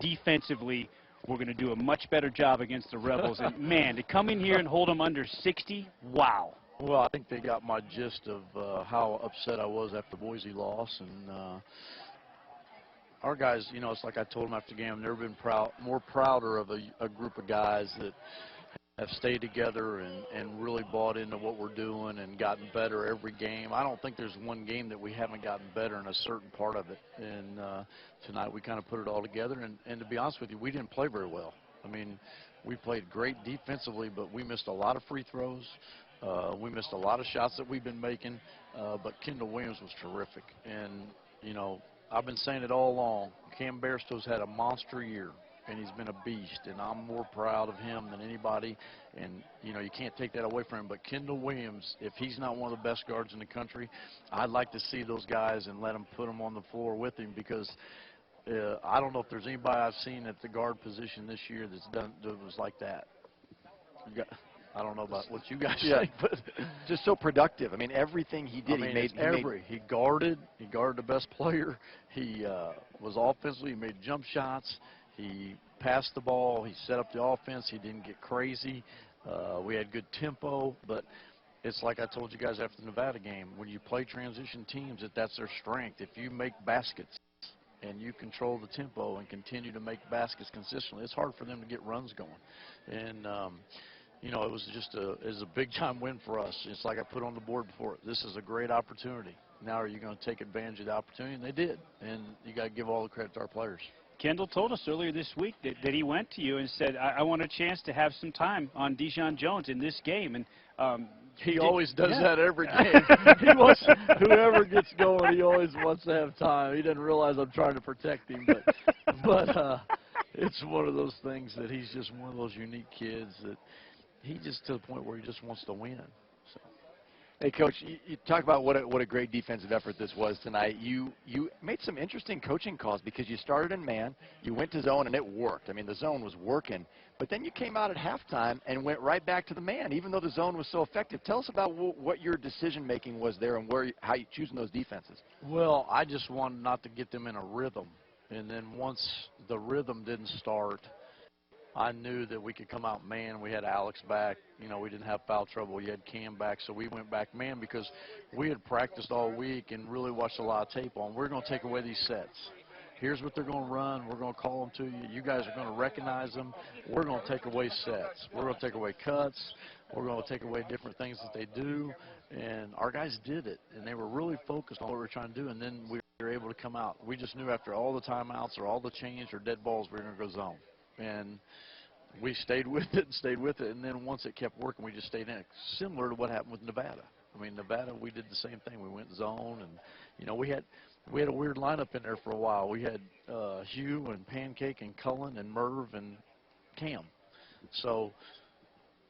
defensively, we're going to do a much better job against the Rebels. And, man, to come in here and hold them under 60, wow. Well, I think they got my gist of how upset I was after the Boise loss. And our guys, you know, it's like I told them after the game, I've never been more prouder of a group of guys that have stayed together and really bought into what we're doing and gotten better every game. I don't think there's one game that we haven't gotten better in a certain part of it. And tonight we kind of put it all together. And to be honest with you, we didn't play very well. I mean, we played great defensively, but we missed a lot of free throws. We missed a lot of shots that we've been making. But Kendall Williams was terrific. And, you know, I've been saying it all along. Cam Bairstow's had a monster year, and he's been a beast, and I'm more proud of him than anybody. And, you know, you can't take that away from him. But Kendall Williams, if he's not one of the best guards in the country, I'd like to see those guys and let them put him on the floor with him, because I don't know if there's anybody I've seen at the guard position this year that was like that. I don't know about what you guys think, but just so productive. I mean, everything he did, he guarded the best player. He was offensively. He made jump shots. He passed the ball. He set up the offense. He didn't get crazy. We had good tempo, but it's like I told you guys after the Nevada game, when you play transition teams, that's their strength. If you make baskets and you control the tempo and continue to make baskets consistently, it's hard for them to get runs going. And you know, it was a big-time win for us. It's like I put on the board before. This is a great opportunity. Now are you going to take advantage of the opportunity? And they did. And you got to give all the credit to our players. Kendall told us earlier this week that he went to you and said, I want a chance to have some time on Dijon Jones in this game. And he always does that every game. Whoever gets going, he always wants to have time. He doesn't realize I'm trying to protect him. But it's one of those things that he's just one of those unique kids that he just to the point where he just wants to win. So. Hey, Coach, you talk about what a great defensive effort this was tonight. You made some interesting coaching calls because you started in man, you went to zone, and it worked. I mean, the zone was working. But then you came out at halftime and went right back to the man, even though the zone was so effective. Tell us about what your decision-making was there and how you choosing those defenses. Well, I just wanted not to get them in a rhythm. And then once the rhythm didn't start, I knew that we could come out man. We had Alex back. You know, we didn't have foul trouble. You had Cam back, so we went back man because we had practiced all week and really watched a lot of tape on. We're going to take away these sets. Here's what they're going to run. We're going to call them to you. You guys are going to recognize them. We're going to take away sets. We're going to take away cuts. We're going to take away different things that they do. And our guys did it, and they were really focused on what we were trying to do, and then we were able to come out. We just knew after all the timeouts or all the change or dead balls, we were going to go zone. And we stayed with it and stayed with it, and then once it kept working, we just stayed in it. Similar to what happened with Nevada. I mean, Nevada, we did the same thing. We went zone, and, you know, we had a weird lineup in there for a while. We had Hugh and Pancake and Cullen and Merv and Cam. So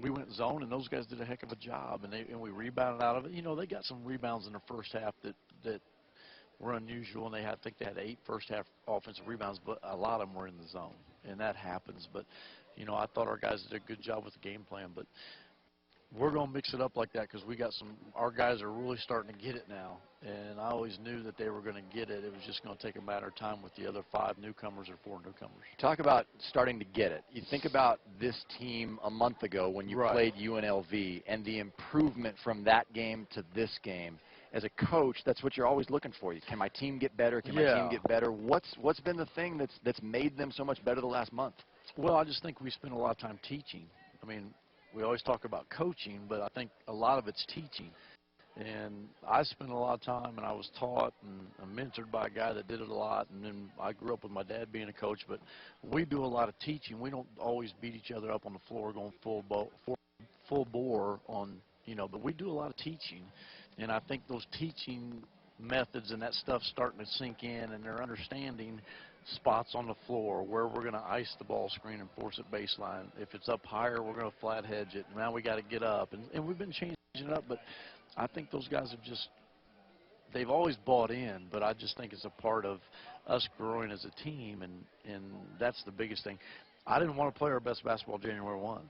we went zone, and those guys did a heck of a job, and we rebounded out of it. You know, they got some rebounds in the first half that were unusual, and I think they had 8 first-half offensive rebounds, but a lot of them were in the zone, and that happens. But, you know, I thought our guys did a good job with the game plan, but we're going to mix it up like that because our guys are really starting to get it now, and I always knew that they were going to get it. It was just going to take a matter of time with the other 5 newcomers or 4 newcomers. Talk about starting to get it. You think about this team a month ago when you played UNLV and the improvement from that game to this game. As a coach, that's what you're always looking for. Can my team get better? Can my team get better? What's been the thing that's made them so much better the last month? Well, I just think we spend a lot of time teaching. I mean, we always talk about coaching, but I think a lot of it's teaching. And I spent a lot of time, and I was taught and mentored by a guy that did it a lot. And then I grew up with my dad being a coach, but we do a lot of teaching. We don't always beat each other up on the floor going full bore on, you know, but we do a lot of teaching. And I think those teaching methods and that stuff starting to sink in, and they're understanding spots on the floor where we're going to ice the ball screen and force it baseline. If it's up higher, we're going to flat hedge it. Now we got to get up. And we've been changing it up, but I think those guys have they've always bought in, but I just think it's a part of us growing as a team, and that's the biggest thing. I didn't want to play our best basketball January 1.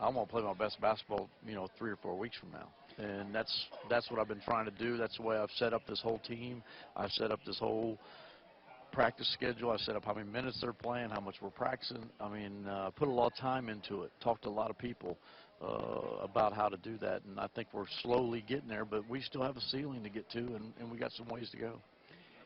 I want to play my best basketball, you know, 3 or 4 weeks from now. And that's what I've been trying to do. That's the way I've set up this whole team. I've set up this whole practice schedule. I set up how many minutes they're playing, how much we're practicing. I mean, put a lot of time into it. Talked to a lot of people about how to do that, and I think we're slowly getting there, but we still have a ceiling to get to, and we got some ways to go.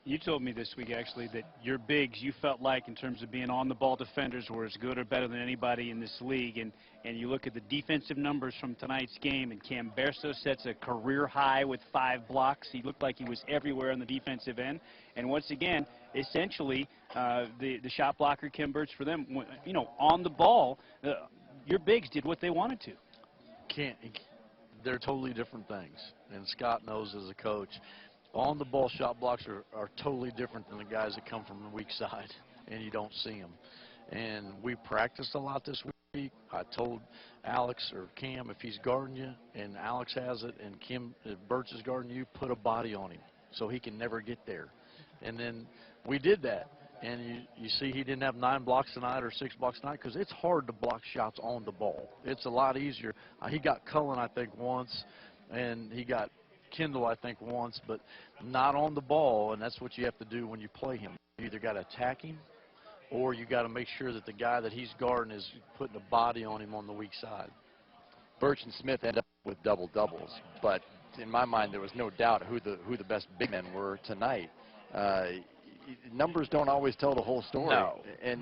You told me this week, actually, that your bigs, you felt like, in terms of being on-the-ball defenders, were as good or better than anybody in this league. And you look at the defensive numbers from tonight's game, and Cam Berso sets a career high with 5 blocks. He looked like he was everywhere on the defensive end. And once again, essentially, the shot blocker, Kim Birch, for them, you know, on the ball, your bigs did what they wanted to. They're totally different things, and Scott knows as a coach. On-the-ball shot blocks are totally different than the guys that come from the weak side, and you don't see them. And we practiced a lot this week. I told Alex or Cam, if he's guarding you and Alex has it and if Birch is guarding you, put a body on him so he can never get there. And then we did that. And you see he didn't have 9 blocks tonight or 6 blocks tonight because it's hard to block shots on the ball. It's a lot easier. He got Cullen, I think, once, and he got Kendall, I think, once, but not on the ball, and that's what you have to do when you play him. You either got to attack him or you got to make sure that the guy that he's guarding is putting a body on him on the weak side. Birch and Smith end up with double-doubles, but in my mind there was no doubt who the best big men were tonight. Numbers don't always tell the whole story.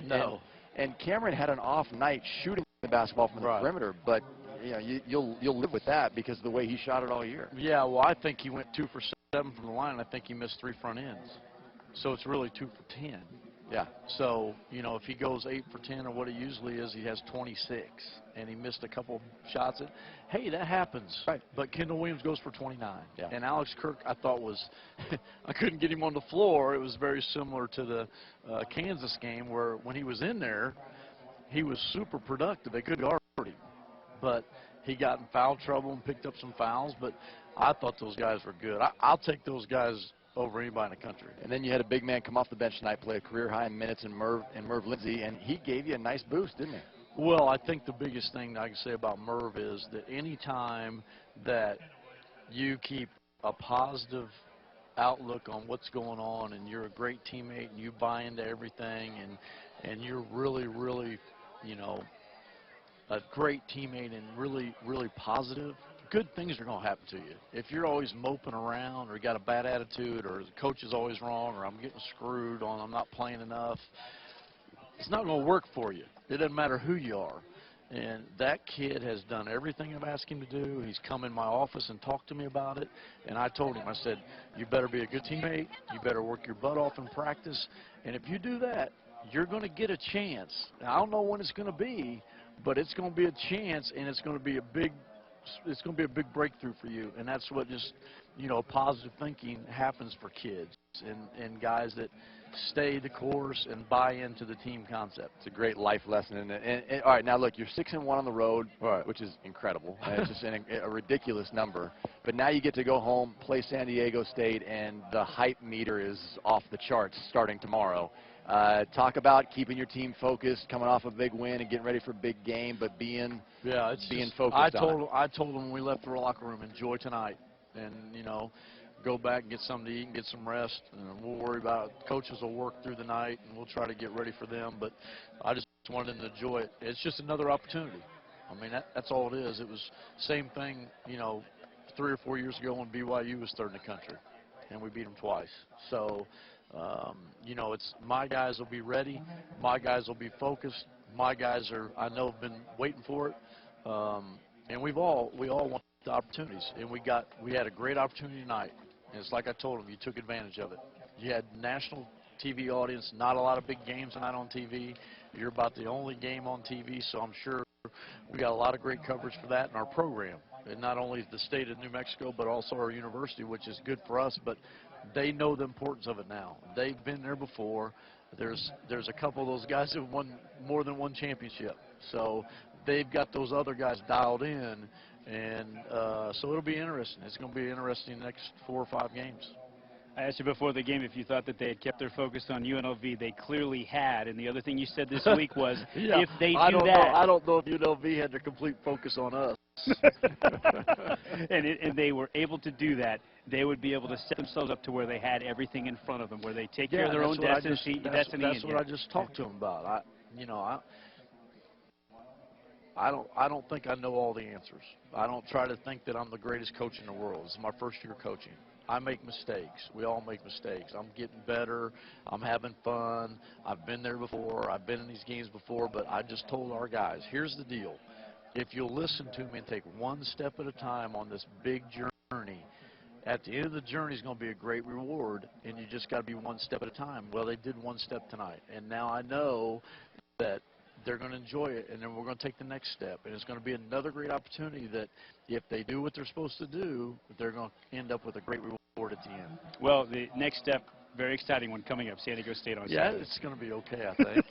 No. And Cameron had an off night shooting the basketball from the perimeter, but you know, you'll live with that because of the way he shot it all year. Yeah, well, I think he went 2 for 7 from the line, and I think he missed 3 front ends. So it's really 2 for 10. Yeah. So, you know, if he goes 8 for 10 or what he usually is, he has 26, and he missed a couple shots. Hey, that happens. Right. But Kendall Williams goes for 29. Yeah. And Alex Kirk, I thought was I couldn't get him on the floor. It was very similar to the Kansas game where when he was in there, he was super productive. They couldn't guard him. But he got in foul trouble and picked up some fouls. But I thought those guys were good. I'll take those guys over anybody in the country. And then you had a big man come off the bench tonight, play a career high in minutes in Merv Lindsay, and he gave you a nice boost, didn't he? Well, I think the biggest thing I can say about Merv is that any time that you keep a positive outlook on what's going on and you're a great teammate and you buy into everything and you're really, really, you know, a great teammate and really, really positive, good things are going to happen to you. If you're always moping around or you got a bad attitude or the coach is always wrong or I'm getting screwed on, I'm not playing enough, it's not going to work for you. It doesn't matter who you are. And that kid has done everything I've asked him to do. He's come in my office and talked to me about it. And I told him, I said, you better be a good teammate. You better work your butt off in practice. And if you do that, you're going to get a chance. Now, I don't know when it's going to be, but it's going to be a chance, and it's going to be a big breakthrough for you. And that's what just, you know, positive thinking happens for kids and guys that stay the course and buy into the team concept. It's a great life lesson. And all right, now look, you're 6-1 on the road, which is incredible. It's just a ridiculous number. But now you get to go home, play San Diego State, and the hype meter is off the charts starting tomorrow. Talk about keeping your team focused, coming off a big win and getting ready for a big game, but being focused I told them when we left the locker room, enjoy tonight, and you know, go back and get something to eat and get some rest. And we'll worry about it. Coaches will work through the night, and we'll try to get ready for them. But I just wanted them to enjoy it. It's just another opportunity. I mean, that's all it is. It was same thing, you know, 3 or 4 years ago when BYU was third in the country, and we beat them twice. So. You know, it's my guys will be ready. My guys will be focused. My guys are, I know, have been waiting for it. And we all want the opportunities. And we had a great opportunity tonight. And it's like I told them, you took advantage of it. You had national TV audience, not a lot of big games tonight on TV. You're about the only game on TV, so I'm sure we got a lot of great coverage for that in our program. And not only the state of New Mexico, but also our university, which is good for us. But they know the importance of it now. They've been there before. There's a couple of those guys who won more than one championship. So they've got those other guys dialed in. And so it'll be interesting. It's going to be interesting the next 4 or 5 games. I asked you before the game if you thought that they had kept their focus on UNLV. They clearly had. And the other thing you said this week was, yeah, if they I do don't that. know, I don't know if UNLV had their complete focus on us. and they were able to do that. They would be able to set themselves up to where they had everything in front of them, where they take care of their own destiny. That's what I just talked to them about. I don't think I know all the answers. I don't try to think that I'm the greatest coach in the world. This is my first year coaching. I make mistakes. We all make mistakes. I'm getting better. I'm having fun. I've been there before. I've been in these games before. But I just told our guys, here's the deal. If you'll listen to me and take one step at a time on this big journey, at the end of the journey is going to be a great reward, and you just got to be one step at a time. Well, they did one step tonight, and now I know that they're going to enjoy it, and then we're going to take the next step, and it's going to be another great opportunity that if they do what they're supposed to do, they're going to end up with a great reward at the end. Well, the next step, very exciting one coming up, San Diego State on Yeah, Saturday. it's going to be okay, I think.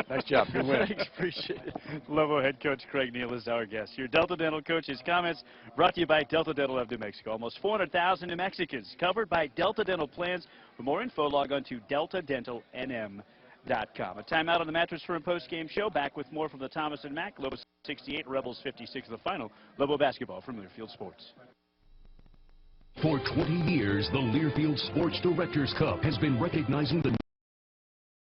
Nice job. Good win. Thanks, appreciate it. Lobo head coach Craig Neal is our guest. Your Delta Dental coach's comments brought to you by Delta Dental of New Mexico. Almost 400,000 New Mexicans covered by Delta Dental plans. For more info, log on to deltadentalnm.com. A timeout on the Mattress Firm post-game show. Back with more from the Thomas and Mack. Lobo 68, Rebels 56 in the final. Lobo basketball from Learfield Sports. For 20 years, the Learfield Sports Directors Cup has been recognizing the